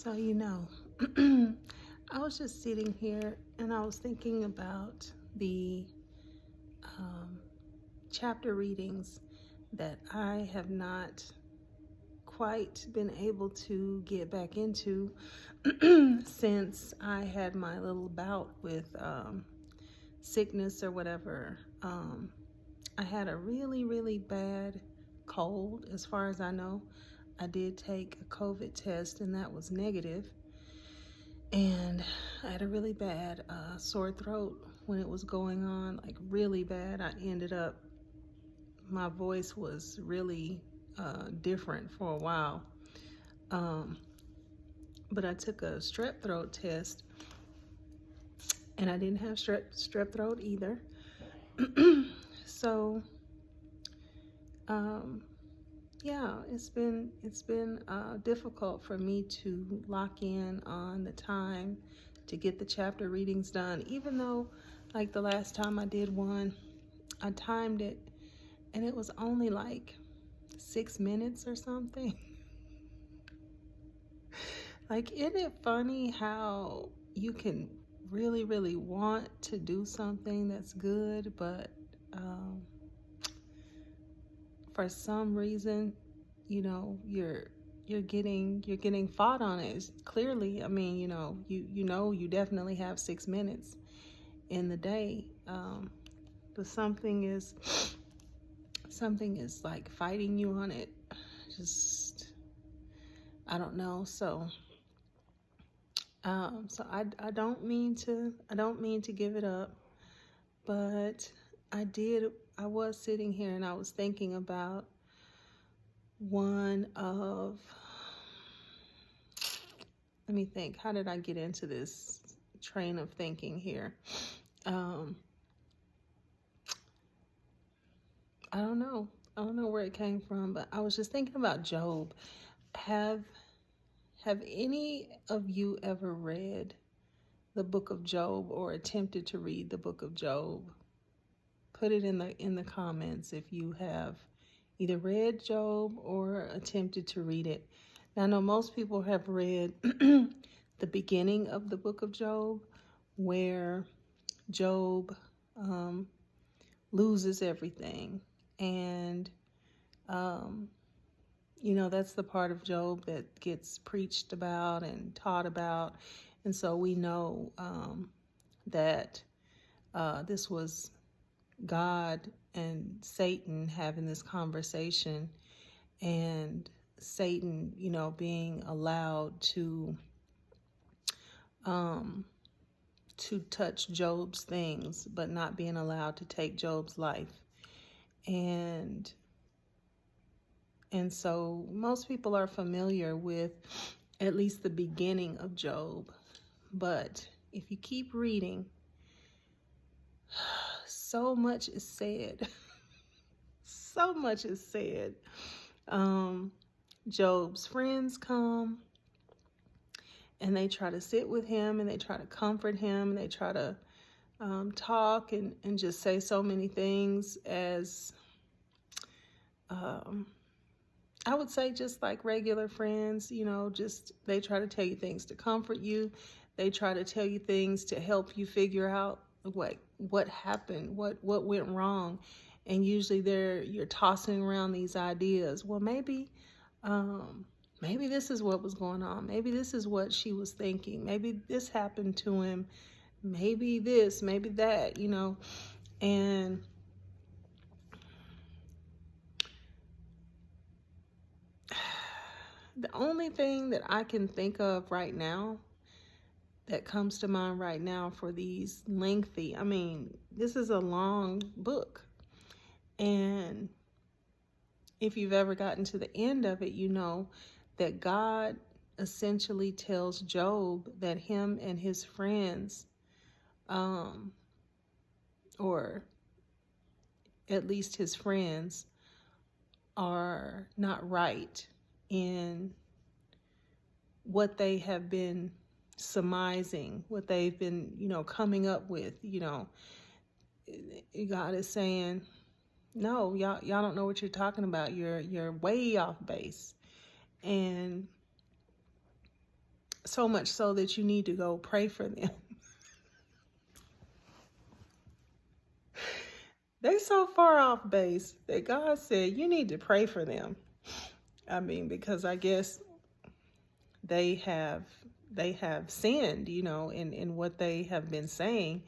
So, I was just sitting here and I was thinking about the um, chapter readings that I have not quite been able to get back into since I had my little bout with sickness or whatever. I had a really, really bad cold, as far as I know. I did take a COVID test and that was negative. And I had a really bad sore throat when it was going on, like really bad. My voice was really different for a while. But I took a strep throat test and I didn't have strep throat either. So, um, yeah, it's been difficult for me to lock in on the time to get the chapter readings done. Even though, like the last time I did one, I timed it, and it was only like 6 minutes or something. Like, isn't it funny how you can really, really want to do something that's good, but um, for some reason, you're getting fought on it. Clearly, I mean, you definitely have 6 minutes in the day, but something is like fighting you on it. Just I don't know. So I don't mean to give it up, but I was sitting here and I was thinking about one of let me think, how did I get into this train of thinking here? um I don't know. I don't know where it came from, but I was just thinking about Job. Have any of you ever read the book of Job or attempted to read the book of Job? Put it in the comments if you have either read Job or attempted to read it. Now, I know most people have read the beginning of the book of Job, where Job loses everything. And, that's the part of Job that gets preached about and taught about. And so we know that this was God and Satan having this conversation, and Satan, being allowed to touch Job's things, but not being allowed to take Job's life. And so most people are familiar with at least the beginning of Job. But if you keep reading, so much is said. So much is said. Job's friends come and they try to sit with him and they try to comfort him and they try to talk and just say so many things as I would say just like regular friends, just they try to tell you things to comfort you. They try to tell you things to help you figure out what happened, what went wrong. And usually you're tossing around these ideas. Well, maybe this is what was going on. Maybe this is what she was thinking. Maybe this happened to him. Maybe this, maybe that, and the only thing that I can think of right now that comes to mind right now for these lengthy, I mean, this is a long book. And if you've ever gotten to the end of it, you know that God essentially tells Job that him and his friends, or at least his friends, are not right in what they have been surmising, what they've been, coming up with. God is saying, no, y'all don't know what you're talking about. You're way off base. And so much so that you need to go pray for them. They so far off base that God said you need to pray for them. I mean, because I guess they have sinned, in what they have been saying.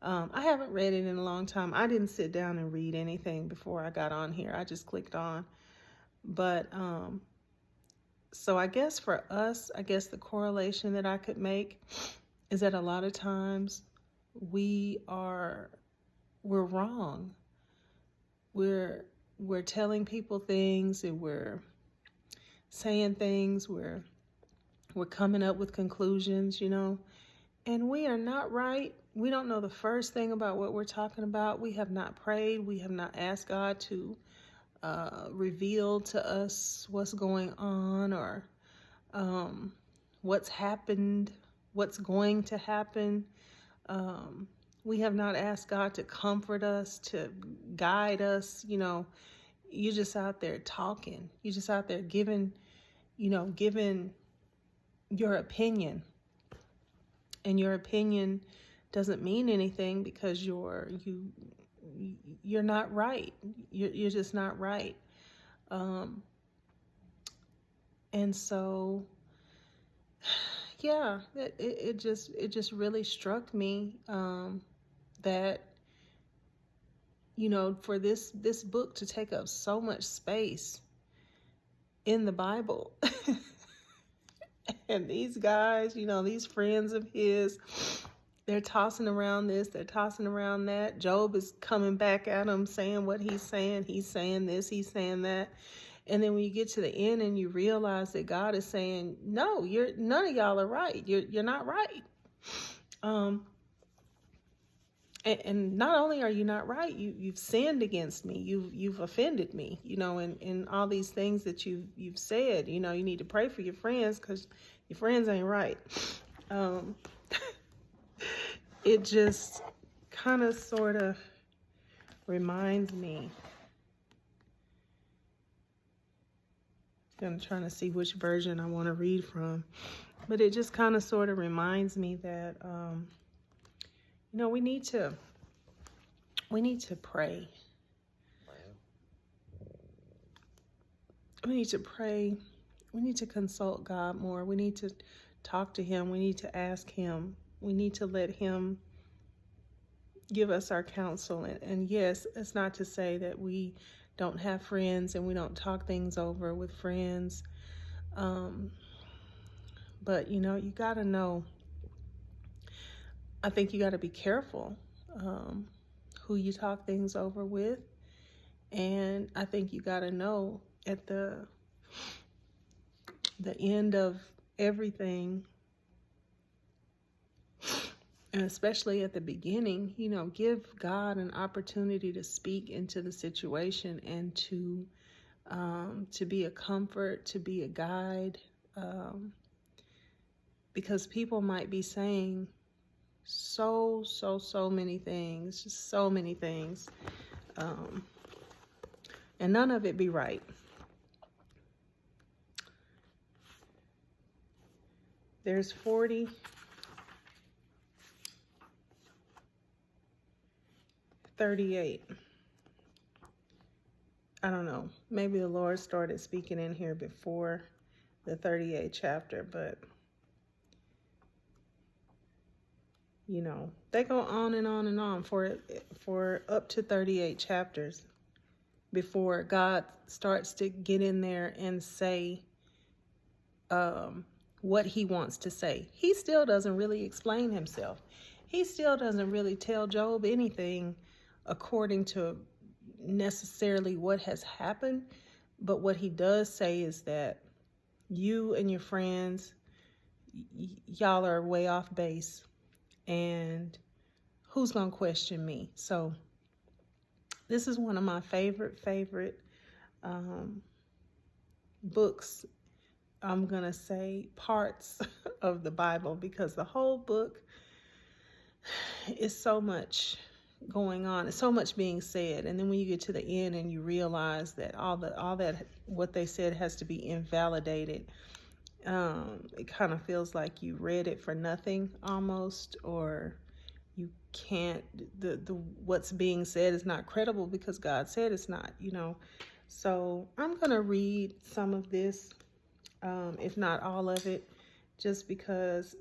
I haven't read it in a long time. I didn't sit down and read anything before I got on here. I just clicked on. But so I guess for us, the correlation that I could make is that a lot of times we're wrong. We're telling people things, and we're saying things, we're coming up with conclusions, and we are not right. We don't know the first thing about what we're talking about. We have not prayed. We have not asked God to reveal to us what's going on, or what's happened, what's going to happen. We have not asked God to comfort us, to guide us. You're just out there talking. You're just out there giving your opinion. And your opinion doesn't mean anything because you're not right. You're just not right. And so, yeah, it just really struck me that for this book to take up so much space in the Bible. And these guys, these friends of his, they're tossing around this, they're tossing around that. Job is coming back at him, saying what he's saying. He's saying this, he's saying that. And then when you get to the end and you realize that God is saying, no, none of y'all are right. You're not right. And not only are you not right, you've sinned against me. You've offended me, and all these things that you've said. You need to pray for your friends because your friends ain't right. It just kind of sort of reminds me. I'm trying to see which version I want to read from, but it just kind of sort of reminds me that we need to pray. We need to pray. We need to consult God more. We need to talk to him. We need to ask him. We need to let him give us our counsel. And yes, it's not to say that we don't have friends and we don't talk things over with friends. But you got to know, I think you got to be careful who you talk things over with. And I think you got to know at the end of everything, and especially at the beginning, give God an opportunity to speak into the situation and to be a comfort, to be a guide, because people might be saying so many things, just so many things, and none of it be right. There's 38. I don't know. Maybe the Lord started speaking in here before the 38th chapter, but they go on and on and on for up to 38 chapters before God starts to get in there and say what he wants to say. He still doesn't really explain himself. He still doesn't really tell Job anything according to necessarily what has happened. But what he does say is that you and your friends, y'all are way off base. And who's going to question me? So this is one of my favorite books. I'm going to say parts of the Bible, because the whole book is so much going on. It's so much being said. And then when you get to the end and you realize that all that what they said has to be invalidated, It kind of feels like you read it for nothing almost, or you can't, the what's being said is not credible because God said it's not, So I'm going to read some of this, if not all of it, just because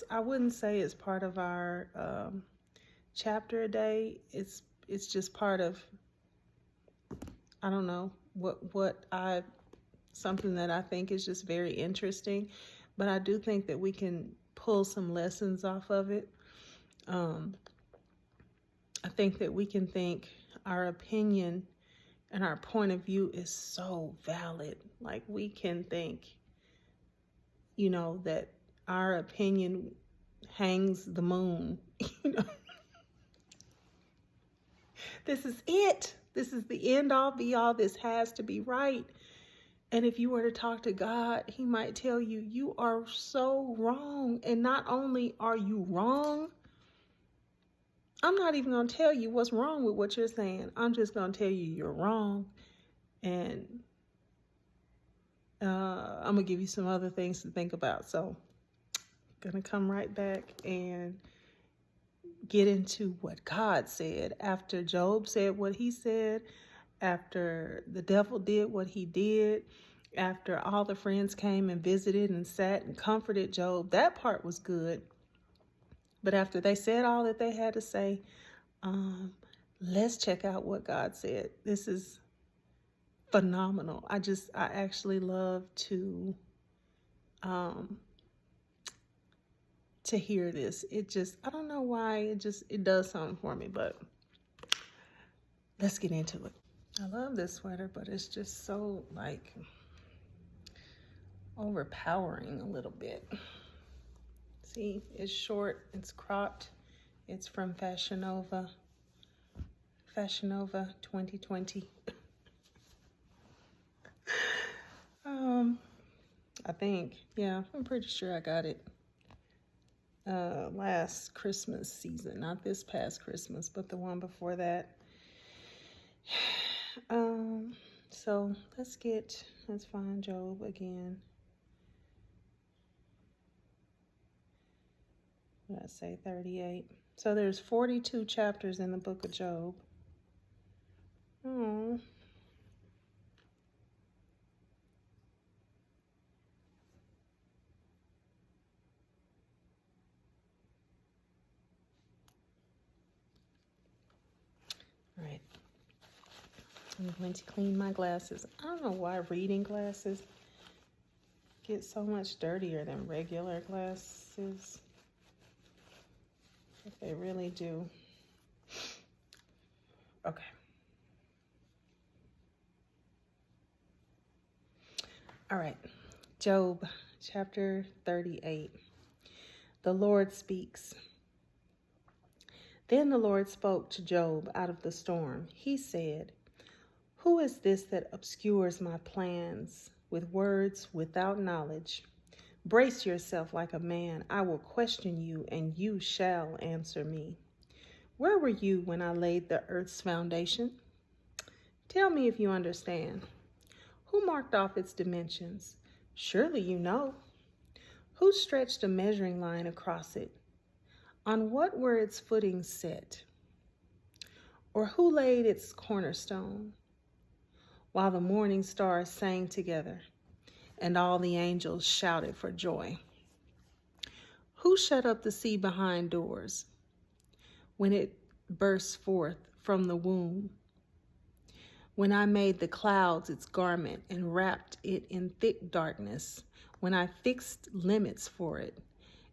I wouldn't say it's part of our chapter a day. It's just part of, I don't know, something that I think is just very interesting, but I do think that we can pull some lessons off of it. I think that we can think our opinion and our point of view is so valid. Like we can think, that our opinion hangs the moon. This is it. This is the end all be all. This has to be right. And if you were to talk to God, he might tell you, you are so wrong. And not only are you wrong, I'm not even going to tell you what's wrong with what you're saying. I'm just going to tell you you're wrong. And I'm going to give you some other things to think about. So I'm going to come right back and get into what God said after Job said what he said, after the devil did what he did, after all the friends came and visited and sat and comforted Job. That part was good. But after they said all that they had to say, let's check out what God said. This is phenomenal. I actually love to hear this. I don't know why, it does something for me, but let's get into it. I love this sweater, but it's just so like overpowering a little bit. See, it's short, it's cropped. It's from Fashion Nova 2020. I think, yeah, I'm pretty sure I got it last Christmas season, not this past Christmas, but the one before that. So let's find Job again. What did I say, 38? So there's 42 chapters in the book of Job. Oh. All right. I'm going to clean my glasses. I don't know why reading glasses get so much dirtier than regular glasses. But they really do. Okay. All right. Job chapter 38. The Lord speaks. Then the Lord spoke to Job out of the storm. He said, "Who is this that obscures my plans with words without knowledge? Brace yourself like a man. I will question you, and you shall answer me. Where were you when I laid the earth's foundation? Tell me if you understand. Who marked off its dimensions? Surely you know. Who stretched a measuring line across it? On what were its footings set? Or who laid its cornerstone? While the morning stars sang together, and all the angels shouted for joy. Who shut up the sea behind doors when it burst forth from the womb? When I made the clouds its garment and wrapped it in thick darkness, when I fixed limits for it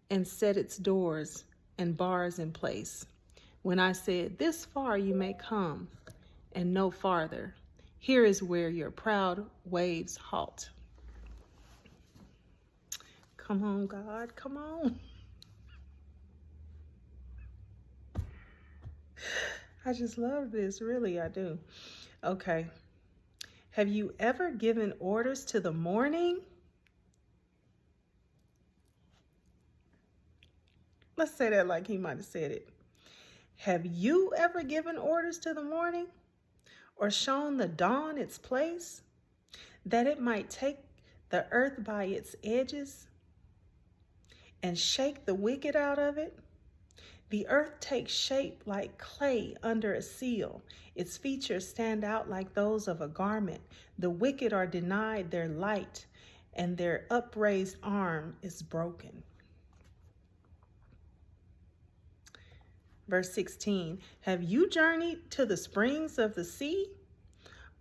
and set its doors and bars in place, when I said, this far you may come and no farther, here is where your proud waves halt. Come on, God, come on. I just love this, really, I do. Okay. Have you ever given orders to the morning? Let's say that like he might have said it. Have you ever given orders to the morning, or shown the dawn its place, that it might take the earth by its edges and shake the wicked out of it? The earth takes shape like clay under a seal. Its features stand out like those of a garment. The wicked are denied their light, and their upraised arm is broken. Verse 16, have you journeyed to the springs of the sea,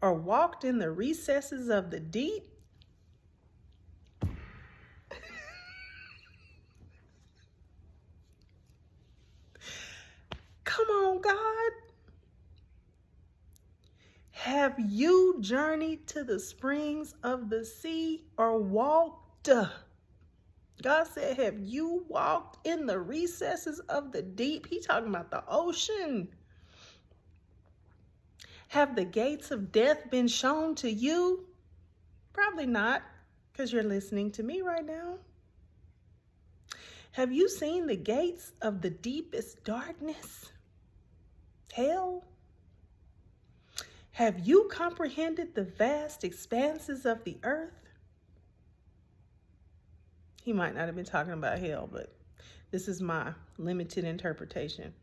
or walked in the recesses of the deep? Come on, God. Have you journeyed to the springs of the sea, or walked? God said, have you walked in the recesses of the deep? He's talking about the ocean. Have the gates of death been shown to you? Probably not, because you're listening to me right now. Have you seen the gates of the deepest darkness? Hell? Have you comprehended the vast expanses of the earth? He might not have been talking about hell, but this is my limited interpretation.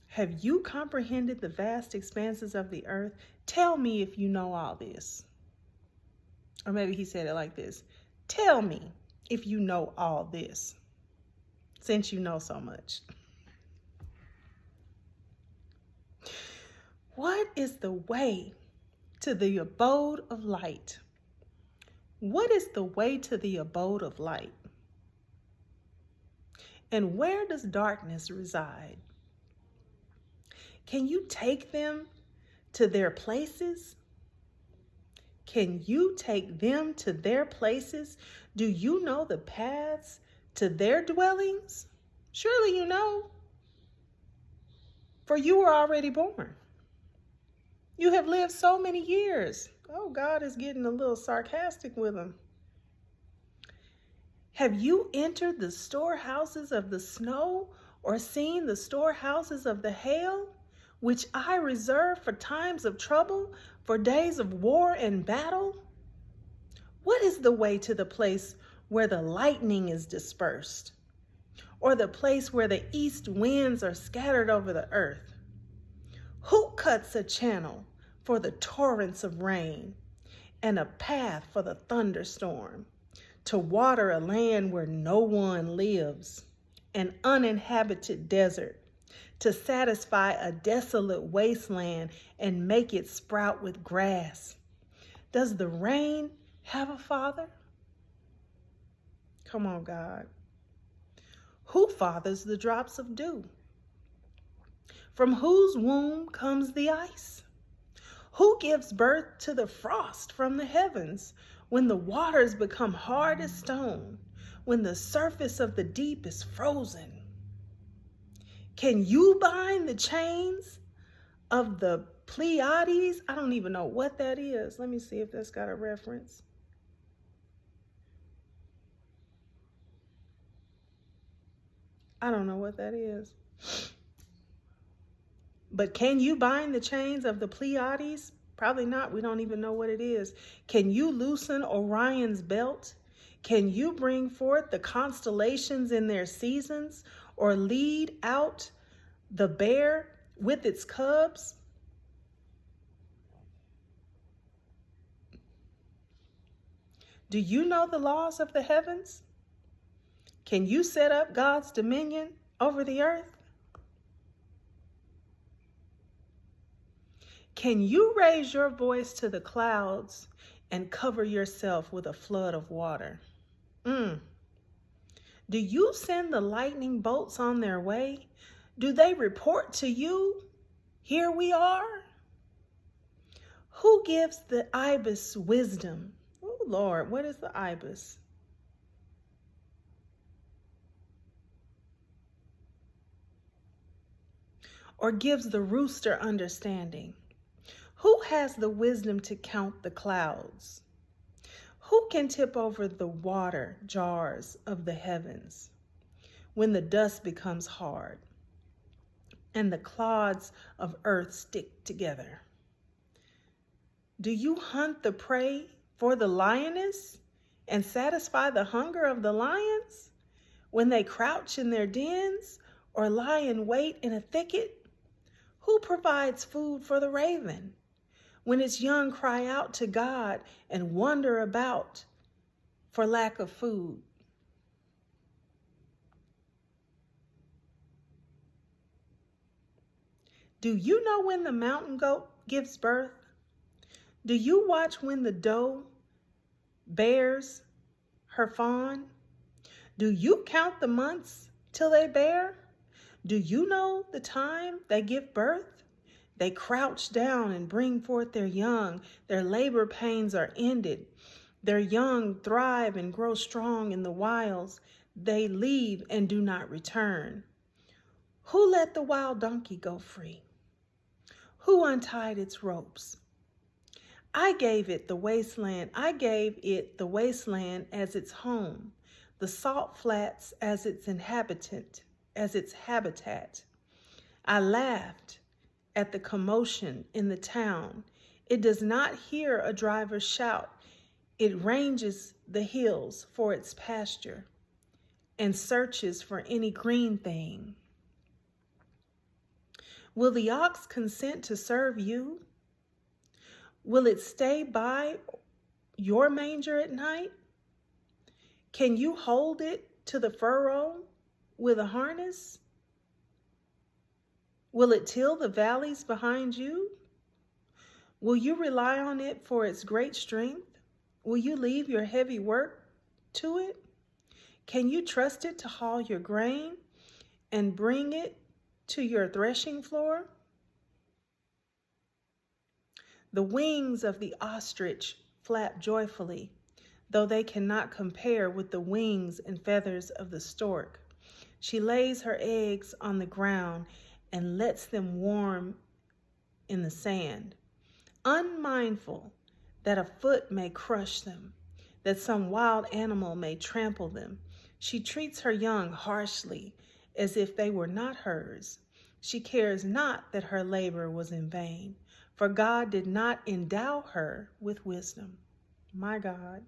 Have you comprehended the vast expanses of the earth? Tell me if you know all this. Or maybe he said it like this. Tell me if you know all this, since you know so much. What is the way to the abode of light? What is the way to the abode of light? And where does darkness reside? Can you take them to their places? Can you take them to their places? Do you know the paths to their dwellings? Surely you know, for you were already born. You have lived so many years. Oh, God is getting a little sarcastic with them. Have you entered the storehouses of the snow, or seen the storehouses of the hail, which I reserve for times of trouble, for days of war and battle? What is the way to the place where the lightning is dispersed, or the place where the east winds are scattered over the earth? Who cuts a channel for the torrents of rain, and a path for the thunderstorm, to water a land where no one lives, an uninhabited desert, to satisfy a desolate wasteland and make it sprout with grass? Does the rain have a father? Come on, God. Who fathers the drops of dew? From whose womb comes the ice? Who gives birth to the frost from the heavens, when the waters become hard as stone, when the surface of the deep is frozen? Can you bind the chains of the Pleiades? I don't even know what that is. Let me see if that's got a reference. I don't know what that is. But can you bind the chains of the Pleiades? Probably not. We don't even know what it is. Can you loosen Orion's belt? Can you bring forth the constellations in their seasons, or lead out the bear with its cubs? Do you know the laws of the heavens? Can you set up God's dominion over the earth? Can you raise your voice to the clouds and cover yourself with a flood of water? Do you send the lightning bolts on their way? Do they report to you, here we are? Who gives the ibis wisdom? Oh, Lord, what is the ibis? Or gives the rooster understanding? Who has the wisdom to count the clouds? Who can tip over the water jars of the heavens when the dust becomes hard and the clods of earth stick together? Do you hunt the prey for the lioness and satisfy the hunger of the lions when they crouch in their dens or lie in wait in a thicket? Who provides food for the raven when its young cry out to God and wander about for lack of food? Do you know when the mountain goat gives birth? Do you watch when the doe bears her fawn? Do you count the months till they bear? Do you know the time they give birth? They crouch down and bring forth their young. Their labor pains are ended. Their young thrive and grow strong in the wilds. They leave and do not return. Who let the wild donkey go free? Who untied its ropes? I gave it the wasteland. I gave it the wasteland as its home, the salt flats as its habitat. I laughed at the commotion in the town. It does not hear a driver shout. It ranges the hills for its pasture and searches for any green thing. Will the ox consent to serve you? Will it stay by your manger at night? Can you hold it to the furrow with a harness? Will it till the valleys behind you? Will you rely on it for its great strength? Will you leave your heavy work to it? Can you trust it to haul your grain and bring it to your threshing floor? The wings of the ostrich flap joyfully, though they cannot compare with the wings and feathers of the stork. She lays her eggs on the ground and lets them warm in the sand, unmindful that a foot may crush them, that some wild animal may trample them. She treats her young harshly, as if they were not hers. She cares not that her labor was in vain, for God did not endow her with wisdom, my God,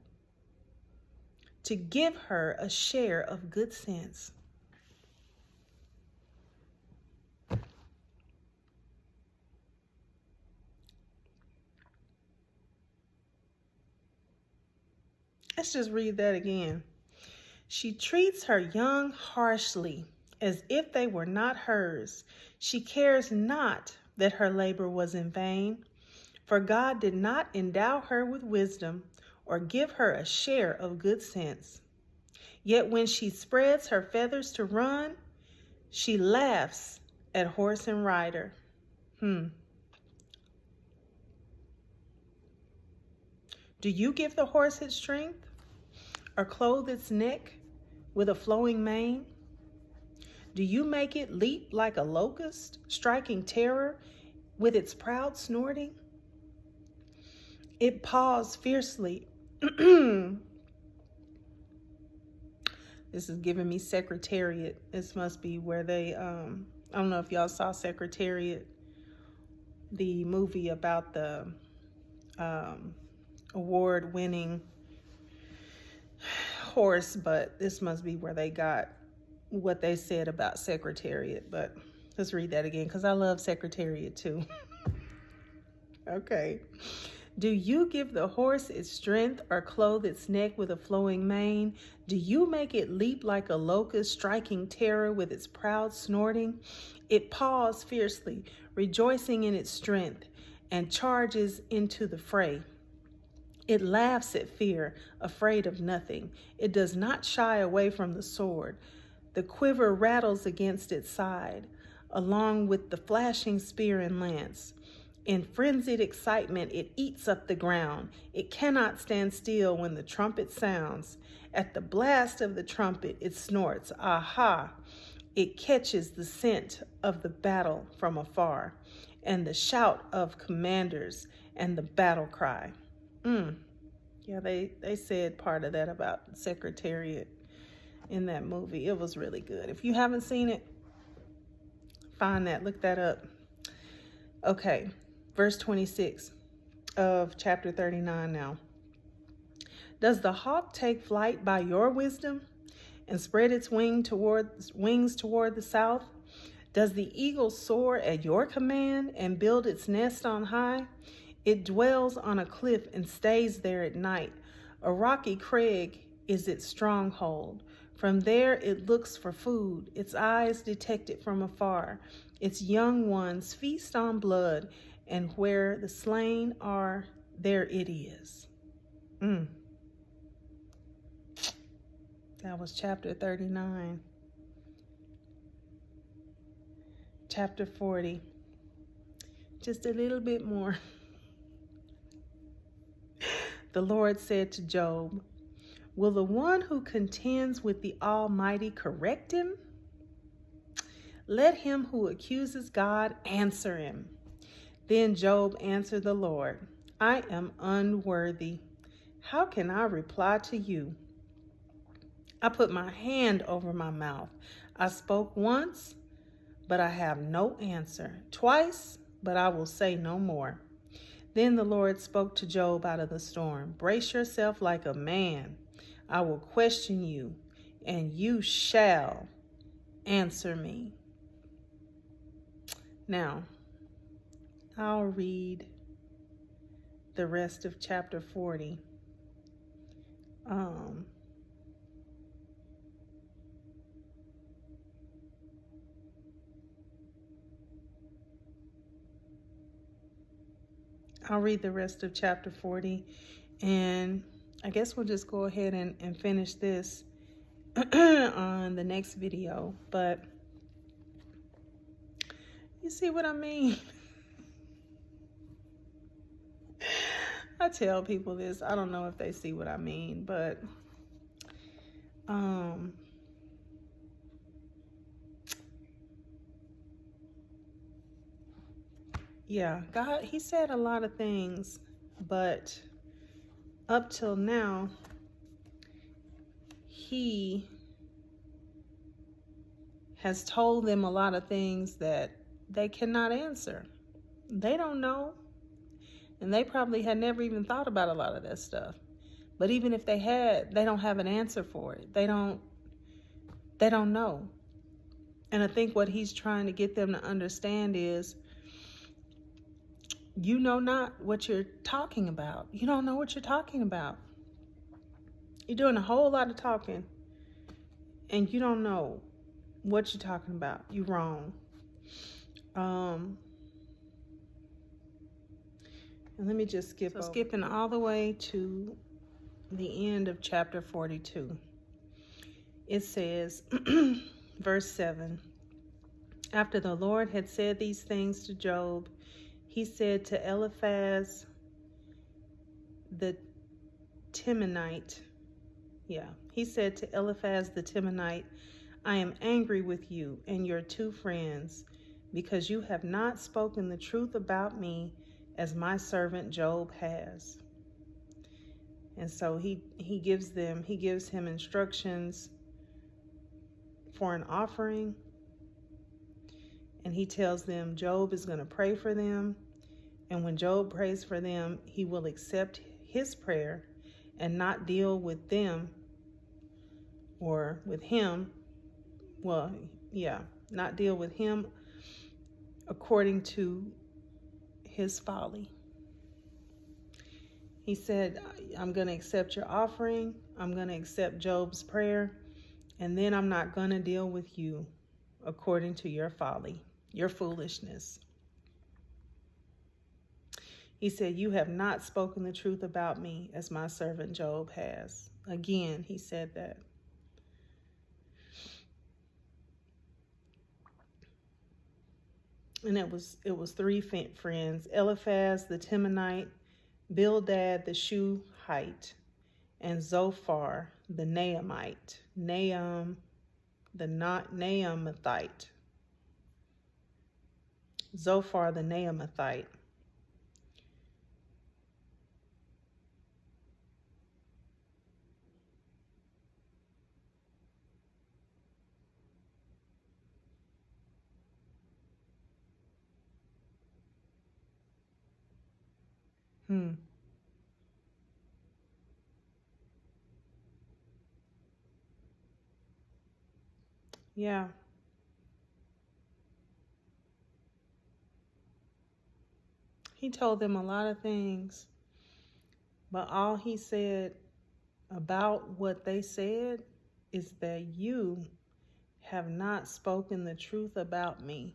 to give her a share of good sense. Let's just read that again. She treats her young harshly, as if they were not hers. She cares not that her labor was in vain, for God did not endow her with wisdom or give her a share of good sense. Yet when she spreads her feathers to run, she laughs at horse and rider. Do you give the horse its strength, or clothe its neck with a flowing mane? Do you make it leap like a locust, striking terror with its proud snorting? It paws fiercely. This is giving me Secretariat. This must be where they, I don't know if y'all saw Secretariat, the movie about the award-winning horse, but this must be where they got what they said about Secretariat. But let's read that again, because I love Secretariat too. Okay. Do you give the horse its strength, or clothe its neck with a flowing mane? Do you make it leap like a locust, striking terror with its proud snorting? It paws fiercely, rejoicing in its strength, and charges into the fray. It laughs at fear, afraid of nothing. It does not shy away from the sword. The quiver rattles against its side, along with the flashing spear and lance. In frenzied excitement, it eats up the ground. It cannot stand still when the trumpet sounds. At the blast of the trumpet, it snorts, aha! It catches the scent of the battle from afar, and the shout of commanders and the battle cry. Yeah, they said part of that about Secretariat in that movie. It was really good. If you haven't seen it, find that, look that up. Okay, verse 26 of chapter 39 now. Does the hawk take flight by your wisdom and spread its wings toward the south? Does the eagle soar at your command and build its nest on high? It dwells on a cliff and stays there at night. A rocky crag is its stronghold. From there it looks for food. Its eyes detect it from afar. Its young ones feast on blood, and where the slain are, there it is. That was chapter 39. Chapter 40. Just a little bit more. The Lord said to Job, "Will the one who contends with the Almighty correct him? Let him who accuses God answer him." Then Job answered the Lord, "I am unworthy. How can I reply to you? I put my hand over my mouth. I spoke once, but I have no answer. Twice, but I will say no more." Then the Lord spoke to Job out of the storm. "Brace yourself like a man. I will question you, and you shall answer me." Now, I'll read the rest of chapter 40. I'll read the rest of chapter 40, and I guess we'll just go ahead and finish this on the next video. But you see what I mean? I tell people this. I don't know if they see what I mean, but yeah, God, he said a lot of things, but up till now, he has told them a lot of things that they cannot answer. They don't know, and they probably had never even thought about a lot of that stuff. But even if they had, they don't have an answer for it. They don't know. And I think what he's trying to get them to understand is, you know not what you're talking about. You don't know what you're talking about. You're doing a whole lot of talking, and you don't know what you're talking about. You're wrong. And let me just skip over. Skipping all the way to the end of chapter 42. It says, verse 7, after the Lord had said these things to Job, he said to Eliphaz the Temanite, he said to Eliphaz the Temanite, "I am angry with you and your two friends, because you have not spoken the truth about me as my servant Job has." And so he gives him instructions for an offering, and he tells them Job is going to pray for them, and when Job prays for them, he will accept his prayer and not deal with them or with him. Not deal with him according to his folly. He said, "I'm going to accept your offering. I'm going to accept Job's prayer. And then I'm not going to deal with you according to your folly, your foolishness." He said, "You have not spoken the truth about me as my servant Job has." Again, he said that. And it was three friends: Eliphaz the Temanite, Bildad the Shuhite, and Zophar the Naamite, Naamathite. Zophar the Naamathite. Yeah. He told them a lot of things, but all he said about what they said is that you have not spoken the truth about me.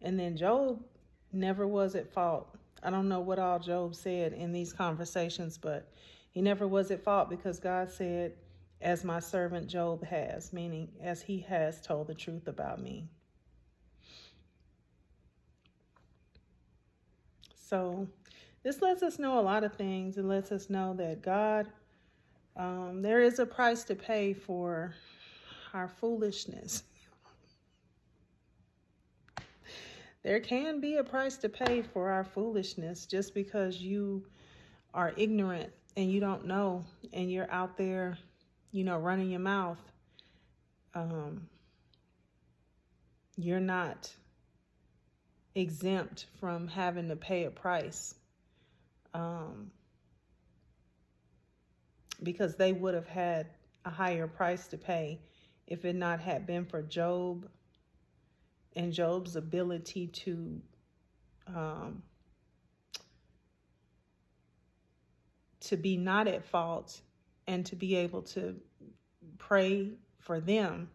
And then Job never was at fault. I don't know what all Job said in these conversations, but he never was at fault because God said, as my servant Job has, meaning as he has told the truth about me. So this lets us know a lot of things. It lets us know that God, there is a price to pay for our foolishness. There can be a price to pay for our foolishness just because you are ignorant and you don't know and you're out there, running your mouth. You're not exempt from having to pay a price, because they would have had a higher price to pay if it not had been for Job and Job's ability to be not at fault and to be able to pray for them.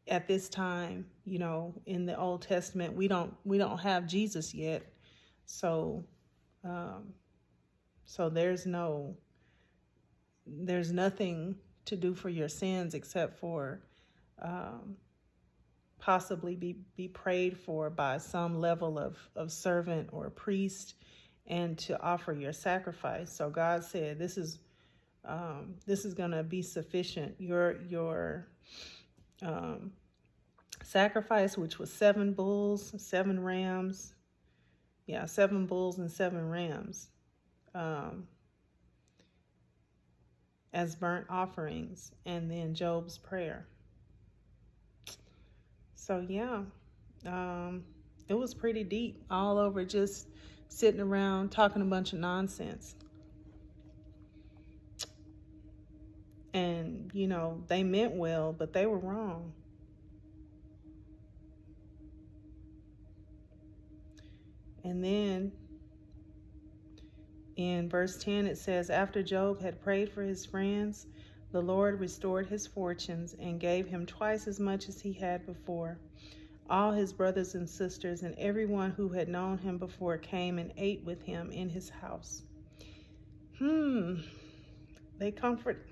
At this time, in the Old Testament, we don't have Jesus yet, so there's nothing to do for your sins except for possibly be prayed for by some level of servant or priest, and to offer your sacrifice. So God said, this is going to be sufficient. Your sacrifice, which was 7 bulls, 7 rams, 7 bulls and 7 rams, as burnt offerings, and then Job's prayer. So it was pretty deep, all over just sitting around talking a bunch of nonsense. And, they meant well, but they were wrong. And then in verse 10, it says, after Job had prayed for his friends, the Lord restored his fortunes and gave him twice as much as he had before. All his brothers and sisters and everyone who had known him before came and ate with him in his house. They comfort.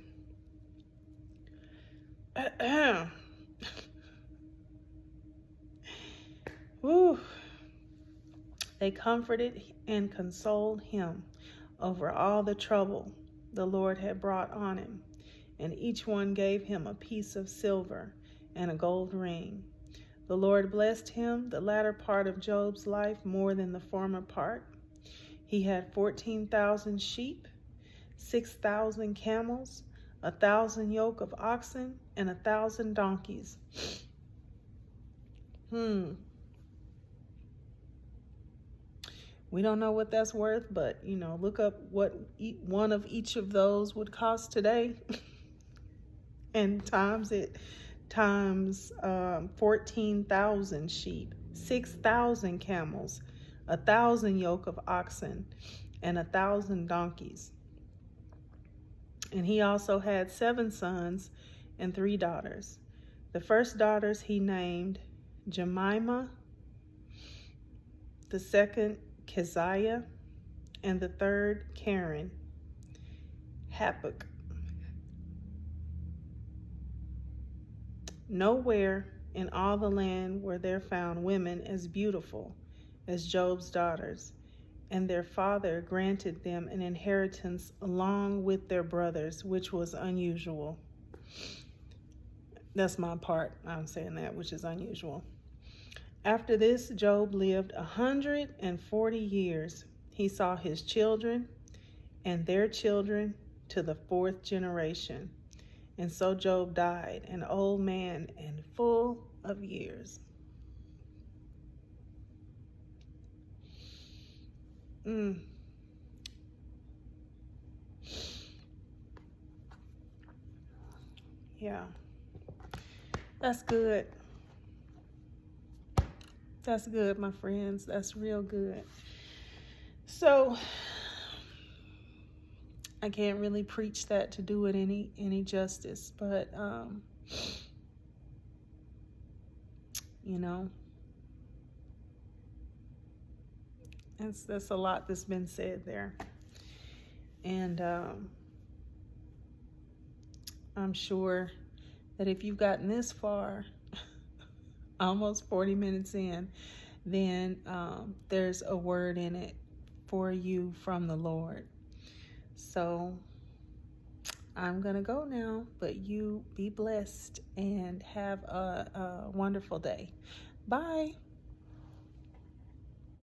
Woo. They comforted and consoled him over all the trouble the Lord had brought on him, and each one gave him a piece of silver and a gold ring. The Lord blessed him the latter part of Job's life more than the former part. He had 14,000 sheep, 6,000 camels, 1,000 yoke of oxen, and 1,000 donkeys. We don't know what that's worth, but, look up what one of each of those would cost today and times 14,000 sheep, 6,000 camels, 1,000 yoke of oxen, and 1,000 donkeys. And he also had 7 sons and 3 daughters. The first daughters he named Jemimah, the second Keziah, and the third Karen. Habakkuk. Nowhere in all the land were there found women as beautiful as Job's daughters, and their father granted them an inheritance along with their brothers, which was unusual. That's my part. I'm saying that, which is unusual. After this, Job lived 140 years. He saw his children and their children to the 4th generation. And so Job died, an old man and full of years. Yeah. That's good. That's good, my friends. That's real good. So I can't really preach that to do it any justice, but you know, that's a lot that's been said there, and I'm sure that if you've gotten this far, almost 40 minutes in, then there's a word in it for you from the Lord. So I'm gonna go now, but you be blessed and have a wonderful day. Bye.